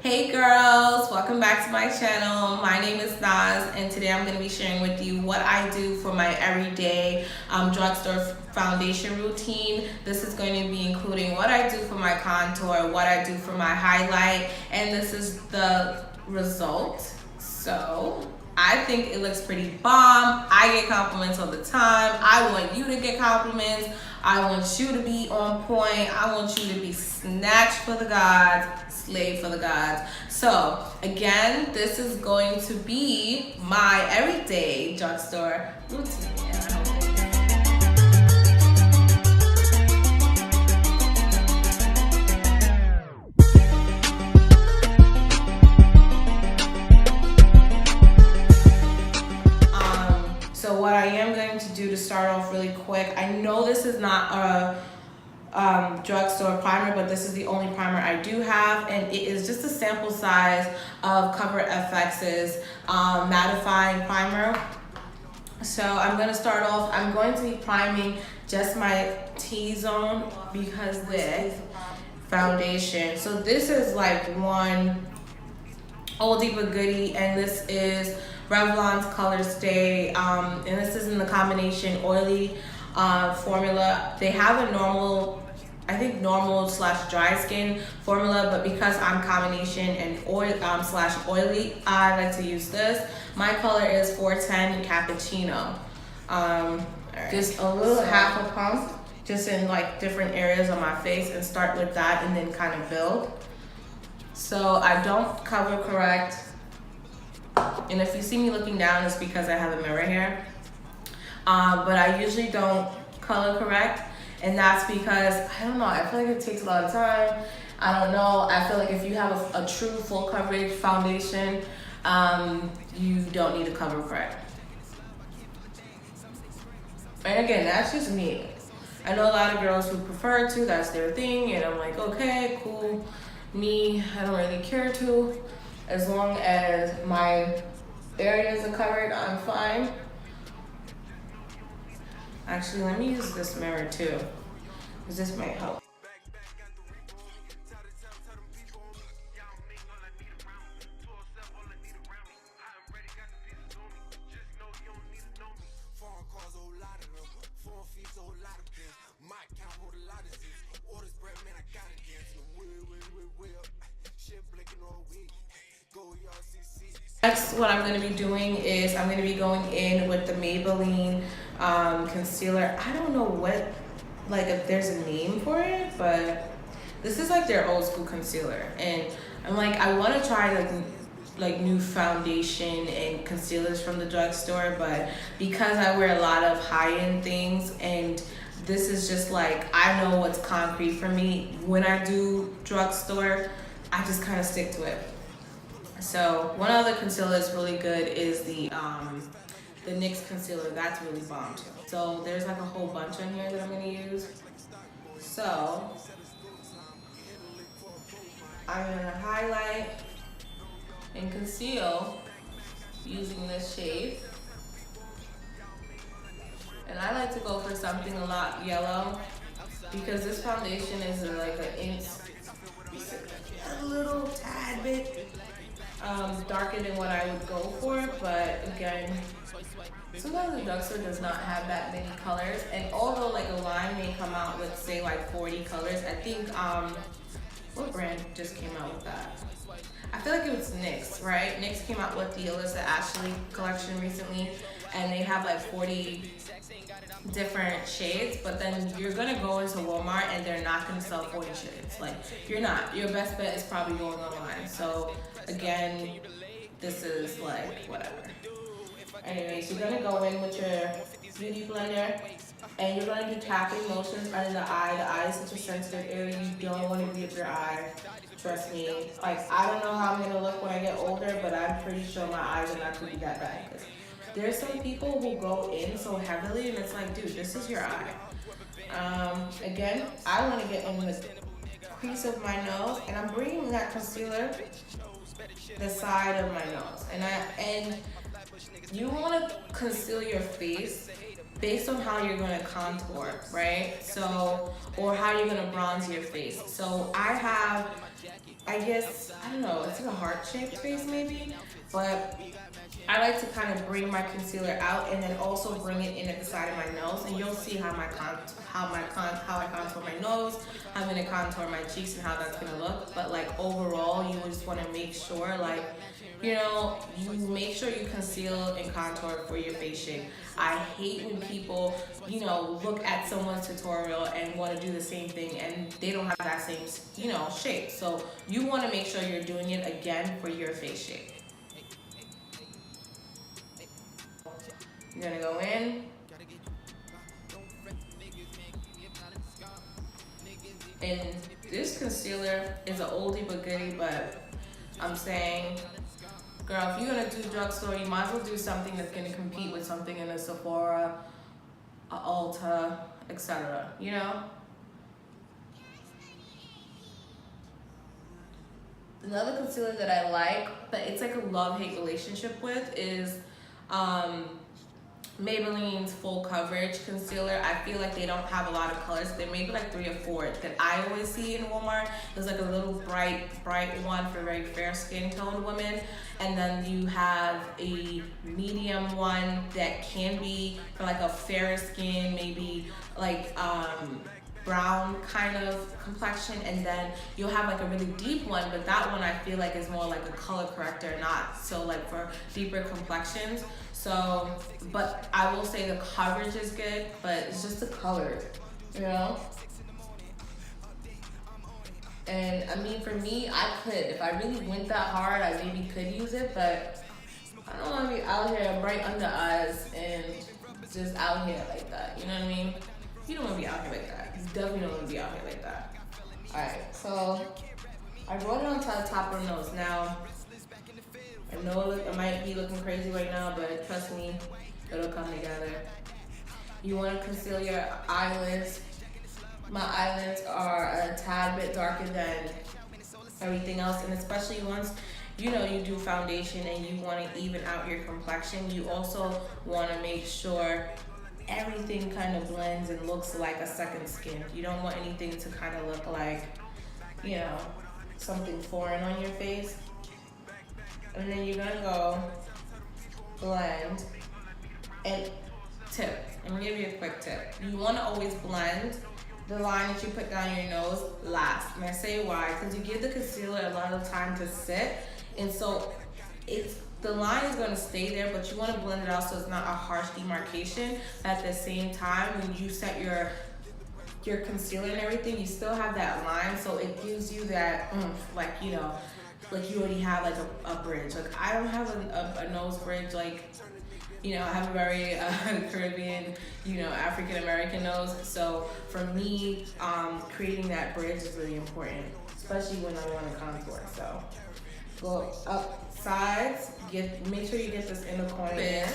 Hey girls, welcome back to my channel. My name is Naz and today I'm going to be sharing with you what I do for my everyday drugstore foundation routine. This is going to be including what I do for my contour, what I do for my highlight, and this is the result. So I think it looks pretty bomb. I get compliments all the time. I want you to get compliments. I want you to be on point. I want you to be snatched for the gods, slave for the gods. So again, this is going to be my everyday drugstore routine. So what I am going to do to start off really quick, I know this is not a drugstore primer, but this is the only primer I do have, and it is just a sample size of Cover FX's mattifying primer. So I'm going to start off, I'm going to be priming just my T-zone because this foundation. So this is like one oldie but goodie, and this is Revlon's Colorstay, and this is in the combination oily formula. They have a normal, I think normal / dry skin formula, but because I'm combination and oil / oily, I like to use this. My color is 410 Cappuccino. Just a little half a pump, just in like different areas of my face, and start with that and then kind of build. So I don't cover correct. And if you see me looking down, it's because I have a mirror here. But I usually don't color correct. And that's because, I don't know, I feel like it takes a lot of time. I don't know. I feel like if you have a true full coverage foundation, you don't need to cover correct. And again, that's just me. I know a lot of girls who prefer to, that's their thing. And I'm like, okay, cool. Me, I don't really care to. As long as my areas are covered, I'm fine. Actually, let me use this mirror too, because this might help. Next, what I'm going to be doing is I'm going to be going in with the Maybelline concealer. I don't know what, like, if there's a name for it, but this is like their old school concealer. And I'm like, I want to try like new foundation and concealers from the drugstore, but because I wear a lot of high-end things and this is just like, I know what's concrete for me when I do drugstore, I just kind of stick to it. So one other concealer that's really good is the NYX concealer. That's really bomb too. So there's like a whole bunch on here that I'm gonna use. So I'm gonna highlight and conceal using this shade. And I like to go for something a lot yellow because this foundation is like a little tad bit darker than what I would go for, but again, sometimes the drugstore does not have that many colors. And although like a line may come out with say like 40 colors, I think what brand just came out with that? I feel like it was NYX, right? NYX came out with the Alyssa Ashley collection recently, and they have like 40 different shades, but then you're gonna go into Walmart and they're not gonna sell 40 shades. Like, you're not. Your best bet is probably going online. So again, this is like whatever. Anyways, you're gonna go in with your beauty blender and you're gonna do tapping motions under the eye. The eye is such a sensitive area. You don't want to beat up your eye. Trust me. Like, I don't know how I'm gonna look when I get older, but I'm pretty sure my eyes are not gonna be that bad. Cause there's some people who go in so heavily and it's like, dude, this is your eye. Again, I want to get in the crease of my nose, and I'm bringing that concealer the side of my nose. And you want to conceal your face based on how you're going to contour, right? So, or how you're going to bronze your face. So I have I guess, I don't know, it's like a heart-shaped face maybe, but I like to kind of bring my concealer out and then also bring it in at the side of my nose, and you'll see how I contour my nose, how I'm gonna contour my cheeks, and how that's gonna look. But like overall, you just want to make sure, like, you know, you make sure you conceal and contour for your face shape. I hate when people, you know, look at someone's tutorial and want to do the same thing and they don't have that same, you know, shape. So you want to make sure you're doing it again for your face shape. You're gonna go in, and this concealer is an oldie but goodie, but I'm saying, girl, if you're gonna do drugstore, you might as well do something that's gonna compete with something in a Sephora, a Ulta, etc. You know? Another concealer that I like, but it's like a love-hate relationship with, is Maybelline's Full Coverage Concealer. I feel like they don't have a lot of colors. There may be like 3 or 4 that I always see in Walmart. There's like a little bright one for very fair skin toned women. And then you have a medium one that can be for like a fairer skin, maybe like brown kind of complexion, and then you'll have like a really deep one, but that one I feel like is more like a color corrector, not so like for deeper complexions. So, but I will say the coverage is good, but it's just the color, you know? And I mean, for me, I could, if I really went that hard, I maybe could use it, but I don't want to be out here bright under eyes and just out here like that, you know what I mean? You don't want to be out here like that. You definitely don't want to be out here like that. Alright, so I brought it onto the top of the nose. Now, I know it might be looking crazy right now, but trust me, it'll come together. You want to conceal your eyelids. My eyelids are a tad bit darker than everything else, and especially once you know you do foundation and you want to even out your complexion, you also want to make sure everything kind of blends and looks like a second skin. You don't want anything to kind of look like, you know, something foreign on your face. And then you're gonna go blend. And tip, I'm gonna give you a quick tip. You wanna always blend the line that you put down your nose last. And I say why, because you give the concealer a lot of time to sit, and so the line is going to stay there, but you want to blend it out so it's not a harsh demarcation. At the same time, when you set your concealer and everything, you still have that line, so it gives you that like, you know, like you already have like a bridge. Like I don't have a nose bridge, like, you know, I have a very Caribbean, you know, African American nose. So for me, creating that bridge is really important, especially when I want to contour. So go up sides, make sure you get this in the corner.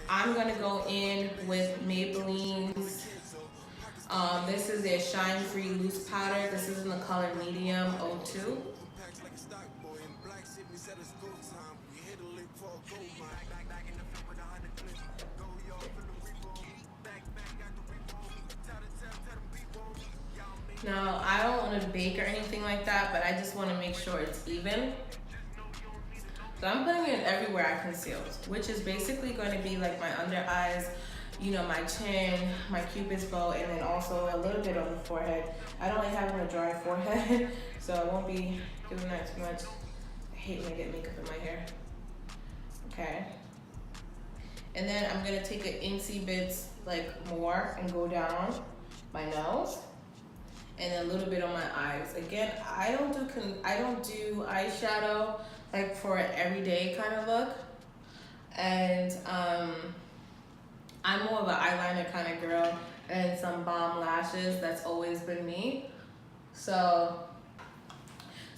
I'm gonna go in with Maybelline's. This is their Shine Free Loose Powder. This is in the color medium 02. Now, I don't want to bake or anything like that, but I just want to make sure it's even. So I'm putting it everywhere I concealed, which is basically going to be like my under eyes, you know, my chin, my cupid's bow, and then also a little bit on the forehead. I don't like having a dry forehead, so I won't be doing that too much. I hate when I get makeup in my hair. Okay. And then I'm going to take an incy bits like more and go down my nose. And then a little bit on my eyes. Again, I don't do eyeshadow like for an everyday kind of look. And I'm more of an eyeliner kind of girl and some bomb lashes. That's always been me. So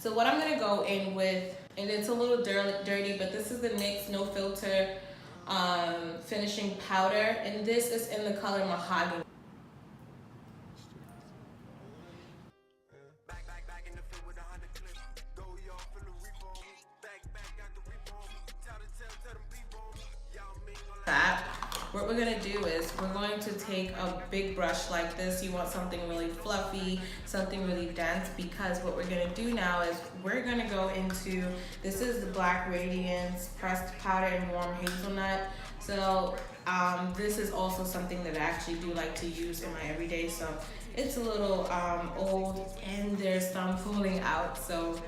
what I'm gonna go in with, and it's a little dirty, but this is the NYX No Filter finishing powder, and this is in the color Mahogany. what we're gonna do is we're going to take a big brush like this. You want something really fluffy, something really dense, because what we're gonna do now is we're gonna go into, this is the Black Radiance Pressed Powder and Warm Hazelnut. So this is also something that I actually do like to use in my everyday. So it's a little old and there's some pulling out. So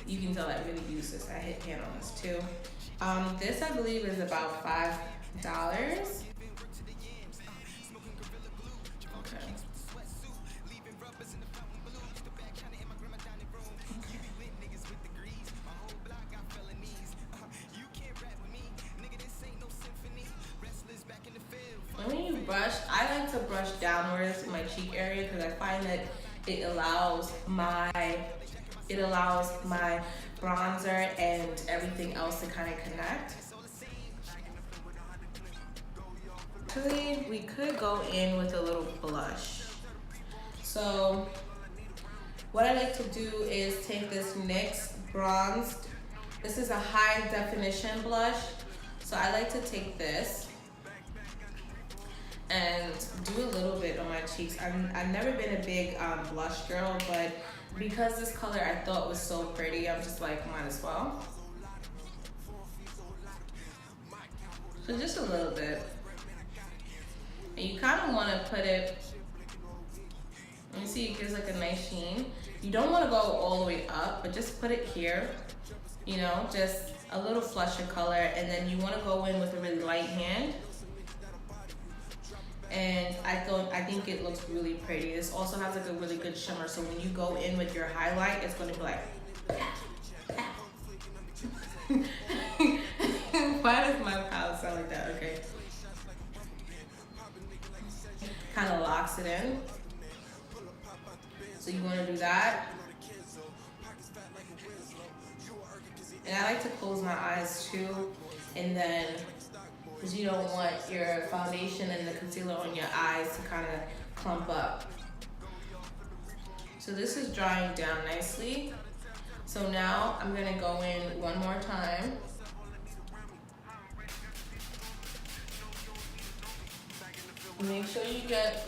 you can tell I really use this. I hit pan on this too. This I believe is about $5. Okay. When you brush, I like to brush downwards in my cheek area because I find that it allows my bronzer and everything else to kind of connect. Actually, we could go in with a little blush. So what I like to do is take this NYX bronzed. This is a high definition blush. So I like to take this and do a little bit on my cheeks. I've never been a big blush girl, but because this color I thought was so pretty, I'm just like, might as well. So just a little bit. And you kind of want to put it, you see it gives like a nice sheen. You don't want to go all the way up, but just put it here, you know, just a little flush of color. And then you want to go in with a really light hand. And I think it looks really pretty. This also has like a really good shimmer. So when you go in with your highlight, it's going to be like, why does my palette sound like that? Okay. Kind of locks it in. So you want to do that. And I like to close my eyes too. And then, because you don't want your foundation and the concealer on your eyes to kind of clump up. So this is drying down nicely. So now I'm gonna go in one more time. Make sure you get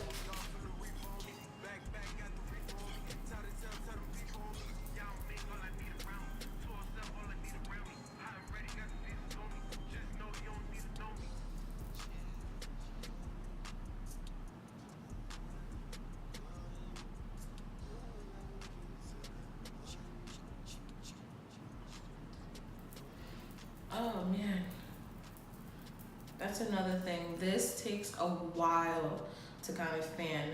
oh man, that's another thing. This takes a while to kind of fan.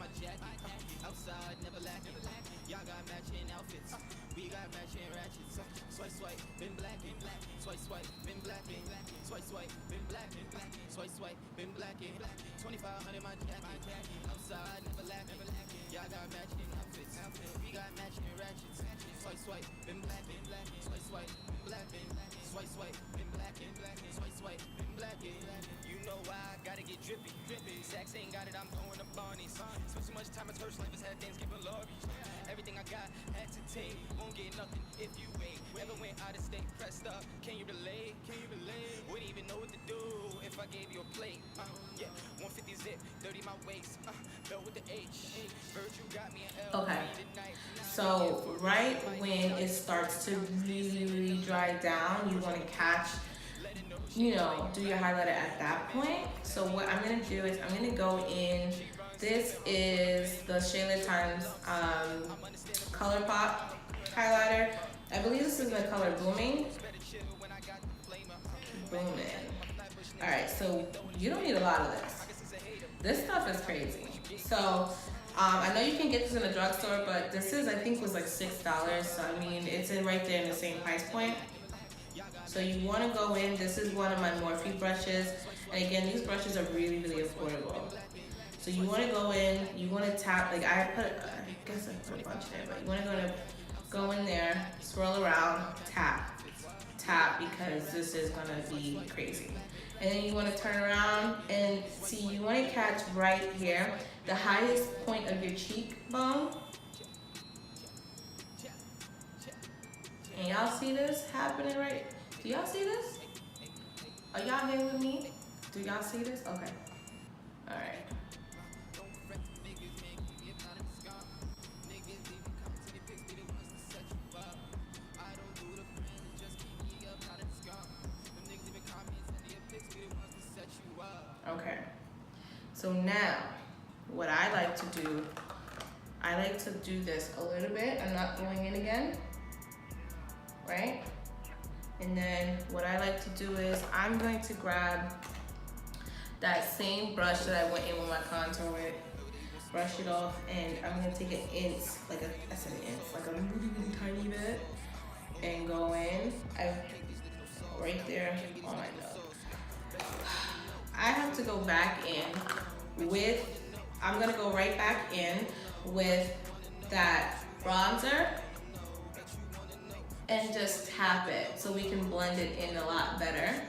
My jacket, outside never lacking. Y'all got matching outfits, we got matching ratchets. Swipe, swipe, been blacking. Swipe, swipe, been blacking. Swipe, swipe, been blacking. Swipe, swipe, been blacking. 2,500 my jacket, outside never lacking. Y'all got matching outfits, we got matching ratchets. Swipe, swipe, been blacking. Swipe, swipe, been blacking. Swipe, swipe, been blacking. Swipe, swipe, been blacking. You know why I gotta get drippy. Sacks ain't got it, I'm going to Barney's. Spent too much time at church, life has had Thanksgiving lorries. Everything I got had to take, won't get nothing if you wait. Ever went out of state, pressed up, can you relate? Wouldn't even know what to do if I gave you a plate. Yeah, 150 zip, dirty my waist, belt with the H. Virtue got me an L. Okay, so right when it starts to really dry down, you want to catch, you know, do your highlighter at that point. So what I'm going to do is I'm going to go in, this is the Shayla Times Color Pop highlighter. I believe this is the color Booming. Alright, so you don't need a lot of this. This stuff is crazy. So I know you can get this in a drugstore, but this is, I think, was like $6. So I mean, it's in right there in the same price point. So you want to go in. This is one of my Morphe brushes, and again, these brushes are really affordable. So you want to go in, you want to tap, like I guess I put a bunch in, but you want to go in there, swirl around, tap, because this is going to be crazy. And then you want to turn around and see, you want to catch right here, the highest point of your cheekbone. And y'all see this happening right? Do y'all see this? Are y'all here with me? Do y'all see this? Okay. All right. Okay. So now, what I like to do, I like to do this a little bit. I'm not going in again, right? And then what I like to do is I'm going to grab that same brush that I went in with my contour with, brush it off, and I'm gonna take an inch, like a really tiny bit, and go in. Right there on my nose. I have to go back in with, I'm gonna go right back in with that bronzer and just tap it so we can blend it in a lot better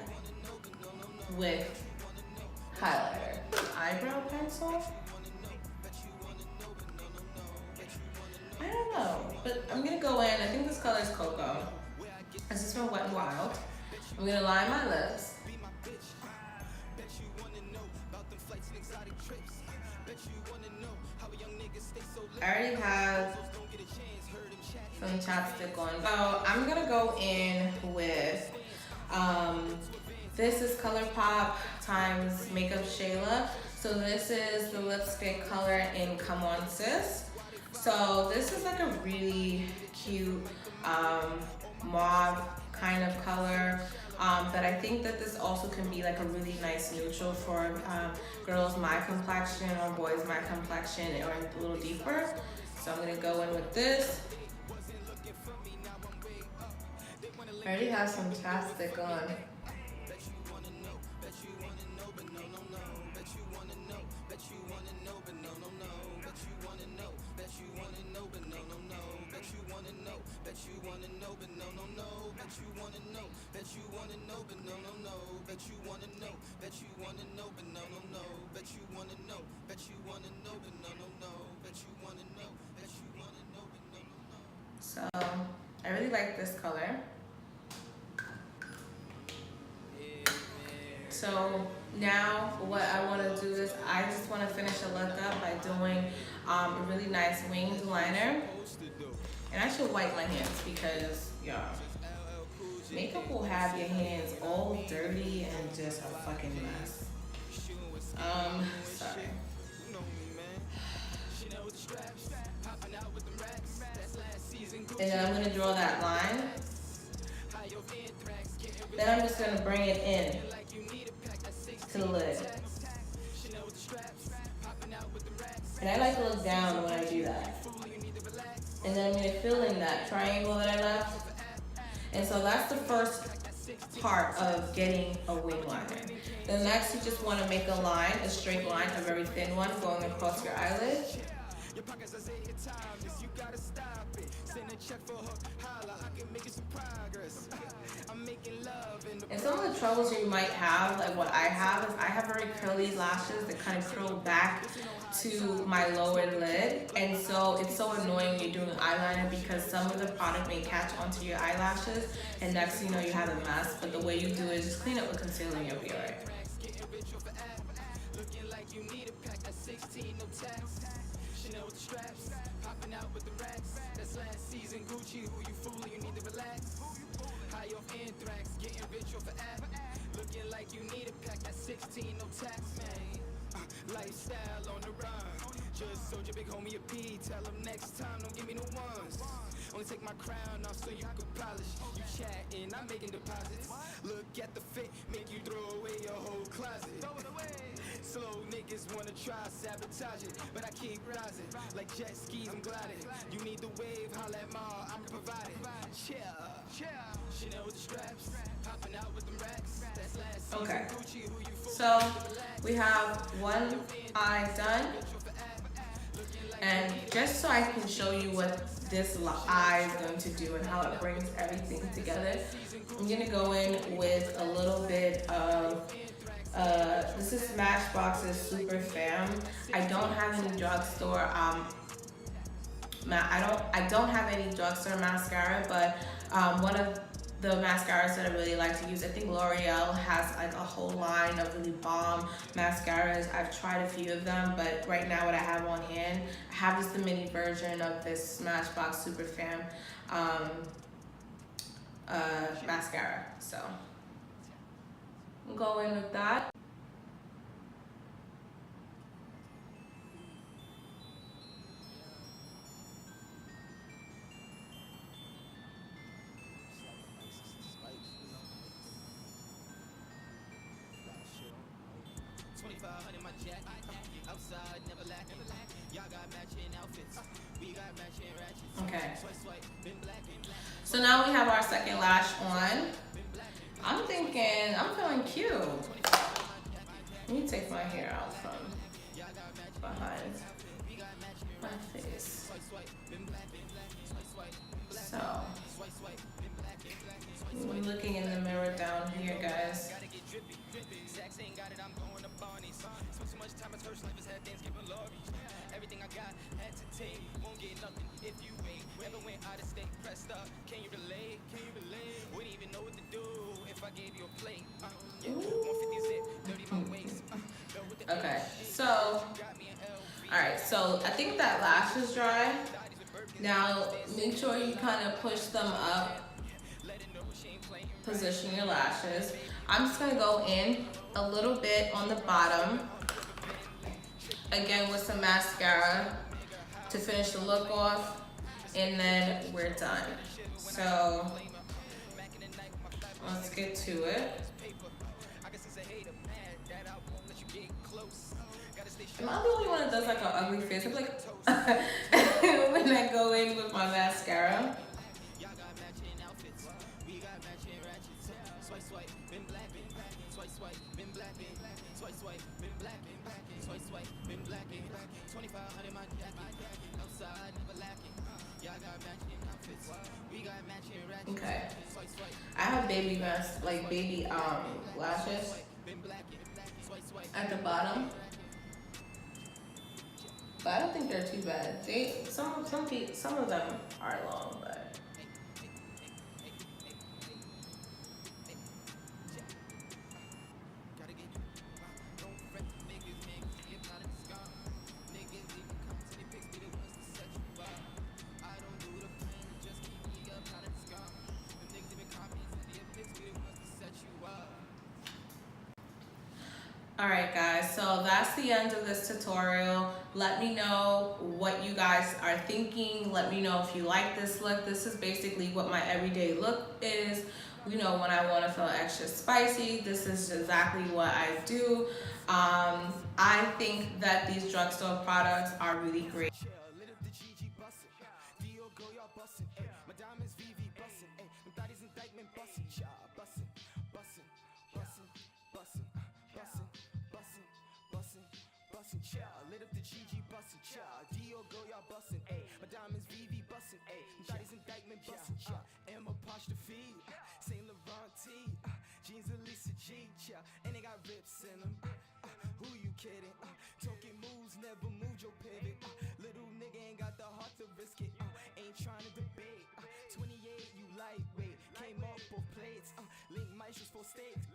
with highlighter. Eyebrow pencil? I don't know, but I'm gonna go in, I think this color is Cocoa. This is from Wet n Wild. I'm gonna line my lips. I already have some chapstick on. So I'm gonna go in with, this is ColourPop times Makeup Shayla. So this is the lipstick color in Come On Sis. So this is like a really cute mauve kind of color. But I think that this also can be like a really nice neutral for girls my complexion or boys my complexion or a little deeper. So I'm gonna go in with this. I already have some chapstick on. So I really like this color. So now what I want to do is I just want to finish a look up by doing a really nice winged liner. And I should wipe my hands because, y'all, makeup will have your hands all dirty and just a fucking mess. Sorry. And then I'm going to draw that line. Then I'm just going to bring it in to the lid. And I like to look down when I do that. And then I'm going to fill in that triangle that I left. And so that's the first part of getting a wing liner. Then next you just want to make a line, a straight line, a very thin one going across your eyelid. And some of the troubles you might have, like what I have, is I have very curly lashes that kind of curl back to my lower lid, and so it's so annoying when you're doing eyeliner because some of the product may catch onto your eyelashes, and next thing you know you have a mess. But the way you do it is just clean it with concealer and you'll be alright. Lifestyle on the run. Just sold your big homie a P. Tell him next time, don't give me no ones. Only take my crown off so you can polish. You chatting, I'm making deposits. Look at the fit, make you throw away your whole closet. Slow niggas wanna try sabotage it, but I keep rising like jet skis. I'm gliding. You need the wave, holla at Ma, I'm providing. Chill. Chanel with the straps, popping out with them racks. That's last season. Okay. Gucci, who you fool? So we have one eye done. And just so I can show you what this eye is going to do and how it brings everything together, I'm gonna go in with a little bit of, this is Smashbox's Super Fam. I don't have any drugstore, I don't have any drugstore mascara, but one of the mascaras that I really like to use, I think L'Oreal has like a whole line of really bomb mascaras. I've tried a few of them, but right now what I have on hand, I have just the mini version of this Smashbox Super Fam mascara. So I'm going with that. Okay. So now we have our second lash on. I'm feeling cute. Let me take my hair out from behind my face. So, I'm looking in the mirror down here, guys. Okay, so, alright, so I think that lash is dry. Now, make sure you kind of push them up, position your lashes. I'm just gonna go in a little bit on the bottom, again with some mascara to finish the look off, and then we're done. So, let's get to it. Am I the only one that does like an ugly face? I'm like, when I go in with my mascara. Okay. I have baby lashes at the bottom. But I don't think they're too bad. Some of them are long, but alright guys, so that's the end of this tutorial. Let me know what you guys are thinking. Let me know if you like this look. This is basically what my everyday look is. You know, when I want to feel extra spicy, this is exactly what I do. I think that these drugstore products are really great. And they got rips in them. Who you kidding? Talking moves, never moved your pivot. Little nigga ain't got the heart to risk it. Ain't trying to debate. 28, you lightweight. Came up both plates. Link maestros for steaks.